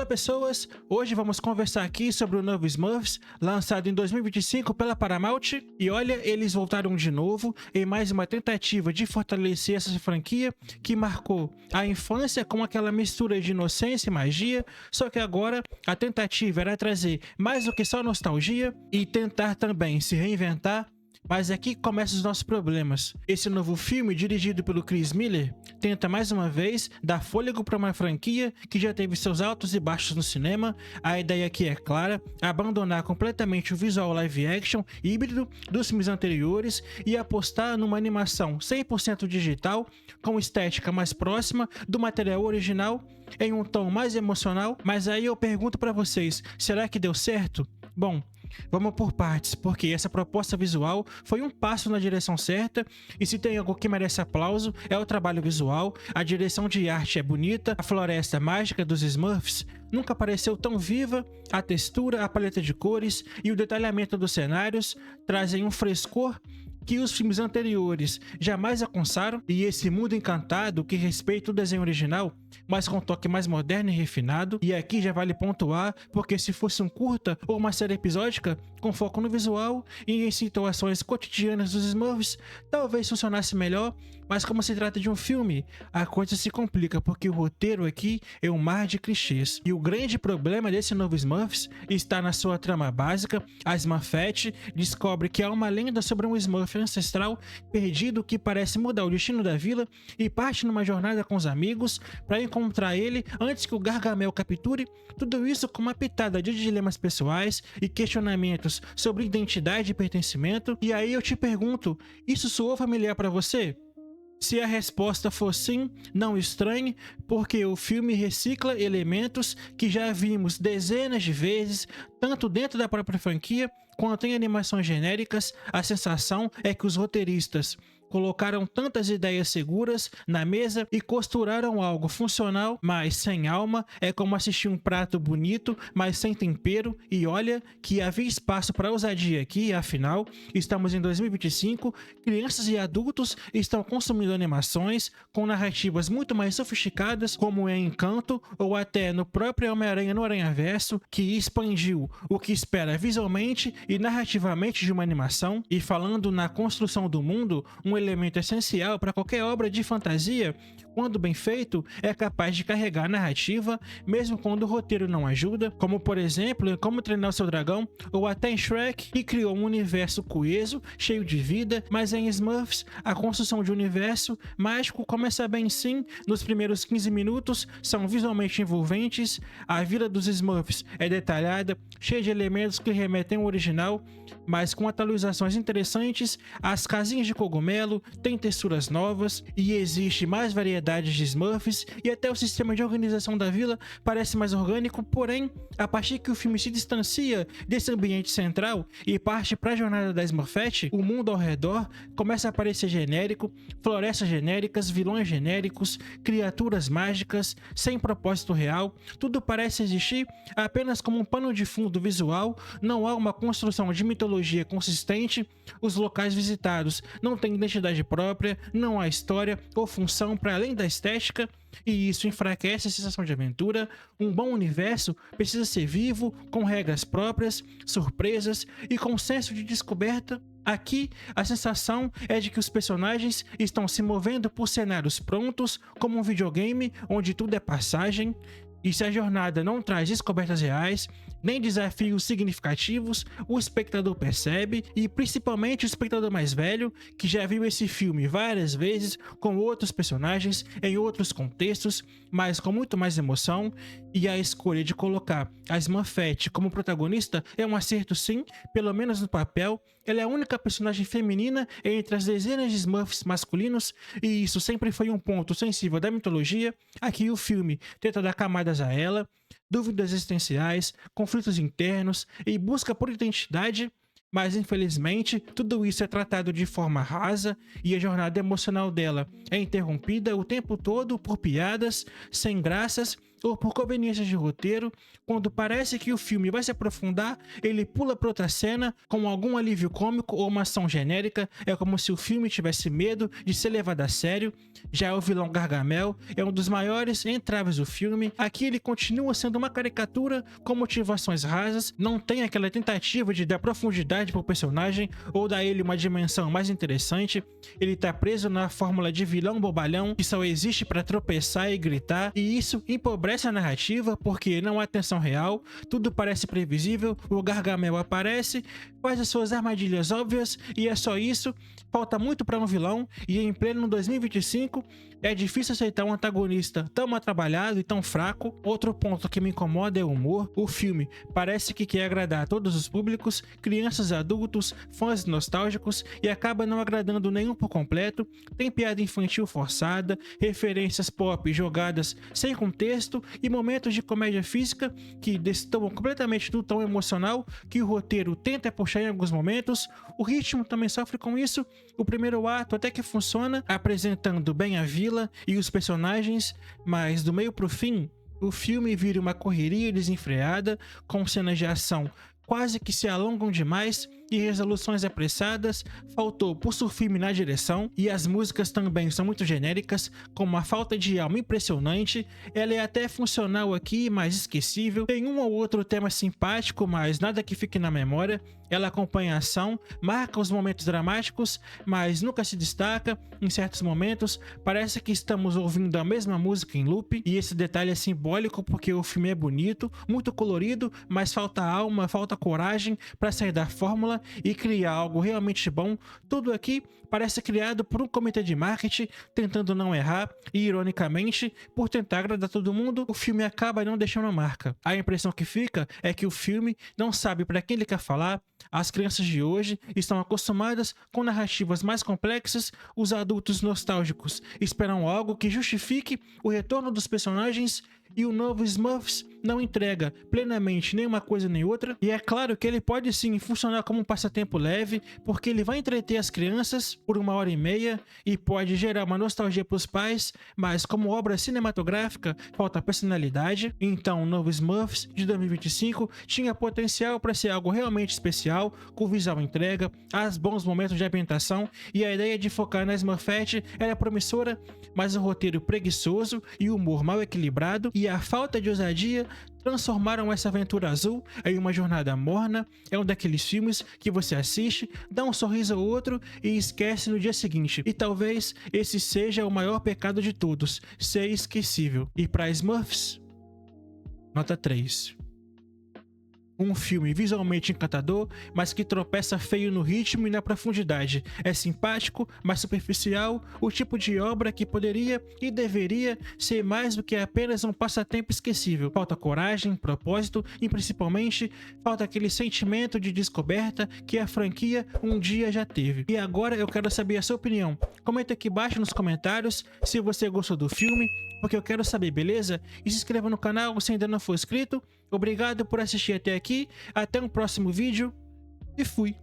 Fala pessoas, hoje vamos conversar aqui sobre o novo Smurfs, lançado em 2025 pela Paramount. E olha, eles voltaram de novo em mais uma tentativa de fortalecer essa franquia que marcou a infância com aquela mistura de inocência e magia, só que agora a tentativa era trazer mais do que só nostalgia e tentar também se reinventar. Mas aqui começam os nossos problemas. Esse novo filme, dirigido pelo Chris Miller, tenta mais uma vez dar fôlego para uma franquia que já teve seus altos e baixos no cinema. A ideia aqui é clara: abandonar completamente o visual live action híbrido dos filmes anteriores e apostar numa animação 100% digital, com estética mais próxima do material original, em um tom mais emocional. Mas aí eu pergunto para vocês, será que deu certo? Bom, vamos por partes, porque essa proposta visual foi um passo na direção certa, e se tem algo que merece aplauso é o trabalho visual. A direção de arte é bonita, a floresta mágica dos Smurfs nunca pareceu tão viva, a textura, a paleta de cores e o detalhamento dos cenários trazem um frescor que os filmes anteriores jamais alcançaram, e esse mundo encantado que respeita o desenho original, mas com um toque mais moderno e refinado. E aqui já vale pontuar, porque se fosse um curta ou uma série episódica com foco no visual e em situações cotidianas dos Smurfs, talvez funcionasse melhor, mas como se trata de um filme, a coisa se complica, porque o roteiro aqui é um mar de clichês. E o grande problema desse novo Smurfs está na sua trama básica. A Smurfette descobre que há uma lenda sobre um Smurf ancestral perdido que parece mudar o destino da vila e parte numa jornada com os amigos para encontrar ele antes que o Gargamel capture. Tudo isso com uma pitada de dilemas pessoais e questionamentos sobre identidade e pertencimento. E aí eu te pergunto, isso soou familiar para você? Se a resposta for sim, não estranhe, porque o filme recicla elementos que já vimos dezenas de vezes, tanto dentro da própria franquia quanto em animações genéricas. A sensação é que os roteiristas colocaram tantas ideias seguras na mesa e costuraram algo funcional, mas sem alma. É como assistir um prato bonito, mas sem tempero. E olha que havia espaço para ousadia aqui, afinal, estamos em 2025, crianças e adultos estão consumindo animações com narrativas muito mais sofisticadas, como em Encanto ou até no próprio Homem-Aranha no Aranhaverso, que expandiu o que espera visualmente e narrativamente de uma animação. E falando na construção do mundo, um elemento essencial para qualquer obra de fantasia, quando bem feito, é capaz de carregar a narrativa, mesmo quando o roteiro não ajuda, como por exemplo em Como Treinar o Seu Dragão, ou até em Shrek, que criou um universo coeso, cheio de vida. Mas em Smurfs, a construção de universo mágico começa bem sim. Nos primeiros 15 minutos são visualmente envolventes, a vila dos Smurfs é detalhada, cheia de elementos que remetem ao original, mas com atualizações interessantes. As casinhas de cogumelo têm texturas novas e existe mais variedades de Smurfs, e até o sistema de organização da vila parece mais orgânico. Porém, a partir que o filme se distancia desse ambiente central e parte para a jornada da Smurfette, o mundo ao redor começa a parecer genérico, florestas genéricas, vilões genéricos, criaturas mágicas sem propósito real. Tudo parece existir apenas como um pano de fundo visual, não há uma construção de mitologia consistente, os locais visitados não têm identidade própria, não há história ou função para além da estética, e isso enfraquece a sensação de aventura. Um bom universo precisa ser vivo, com regras próprias, surpresas e com senso de descoberta. Aqui, a sensação é de que os personagens estão se movendo por cenários prontos, como um videogame onde tudo é passagem. E se a jornada não traz descobertas reais, nem desafios significativos, o espectador percebe, e principalmente o espectador mais velho, que já viu esse filme várias vezes com outros personagens, em outros contextos, mas com muito mais emoção. E a escolha de colocar a Smurfette como protagonista é um acerto sim, pelo menos no papel. Ela é a única personagem feminina entre as dezenas de Smurfs masculinos, e isso sempre foi um ponto sensível da mitologia. Aqui o filme tenta dar camadas a ela, dúvidas existenciais, conflitos internos e busca por identidade, mas infelizmente tudo isso é tratado de forma rasa, e a jornada emocional dela é interrompida o tempo todo por piadas sem graças, ou por conveniência de roteiro, quando parece que o filme vai se aprofundar, ele pula para outra cena com algum alívio cômico ou uma ação genérica. É como se o filme tivesse medo de ser levado a sério. Já o vilão Gargamel é um dos maiores entraves do filme. Aqui ele continua sendo uma caricatura com motivações rasas, não tem aquela tentativa de dar profundidade pro personagem ou dar ele uma dimensão mais interessante. Ele tá preso na fórmula de vilão bobalhão que só existe para tropeçar e gritar, e isso empobrece a narrativa porque não há tensão real, tudo parece previsível. O Gargamel aparece, faz as suas armadilhas óbvias e é só isso. Falta muito para um vilão, e em pleno 2025 é difícil aceitar um antagonista tão mal trabalhado e tão fraco. Outro ponto que me incomoda é o humor. O filme parece que quer agradar a todos os públicos, crianças, adultos, fãs nostálgicos, e acaba não agradando nenhum por completo. Tem piada infantil forçada, referências pop jogadas sem contexto e momentos de comédia física que destoam completamente do tom emocional que o roteiro tenta puxar em alguns momentos. O ritmo também sofre com isso. O primeiro ato até que funciona, apresentando bem a vila e os personagens, mas do meio pro fim, o filme vira uma correria desenfreada, com cenas de ação quase que se alongam demais e resoluções apressadas. Faltou pulso firme na direção, e as músicas também são muito genéricas, com uma falta de alma impressionante. Ela é até funcional aqui, mas esquecível. Tem um ou outro tema simpático, mas nada que fique na memória. Ela acompanha a ação, marca os momentos dramáticos, mas nunca se destaca. Em certos momentos, parece que estamos ouvindo a mesma música em loop, e esse detalhe é simbólico porque o filme é bonito, muito colorido, mas falta alma, falta coragem para sair da fórmula e criar algo realmente bom. Tudo aqui parece criado por um comitê de marketing tentando não errar, e ironicamente, por tentar agradar todo mundo, o filme acaba não deixando marca. A impressão que fica é que o filme não sabe para quem ele quer falar. As crianças de hoje estão acostumadas com narrativas mais complexas, os adultos nostálgicos esperam algo que justifique o retorno dos personagens, e o novo Smurfs não entrega plenamente nem uma coisa nem outra. E é claro que ele pode sim funcionar como um passatempo leve, porque ele vai entreter as crianças por 1h30 e pode gerar uma nostalgia para os pais, mas como obra cinematográfica falta personalidade. Então o novo Smurfs de 2025 tinha potencial para ser algo realmente especial, com visual entrega, as bons momentos de ambientação, e a ideia de focar na Smurfette era promissora, mas o roteiro preguiçoso e o humor mal equilibrado e a falta de ousadia transformaram essa aventura azul em uma jornada morna. É um daqueles filmes que você assiste, dá um sorriso ou outro e esquece no dia seguinte. E talvez esse seja o maior pecado de todos, ser esquecível. E para Smurfs, nota 3. Um filme visualmente encantador, mas que tropeça feio no ritmo e na profundidade. É simpático, mas superficial, o tipo de obra que poderia e deveria ser mais do que apenas um passatempo esquecível. Falta coragem, propósito e principalmente falta aquele sentimento de descoberta que a franquia um dia já teve. E agora eu quero saber a sua opinião. Comenta aqui embaixo nos comentários se você gostou do filme, porque eu quero saber, beleza? E se inscreva no canal se ainda não for inscrito. Obrigado por assistir até aqui, até um próximo vídeo e fui!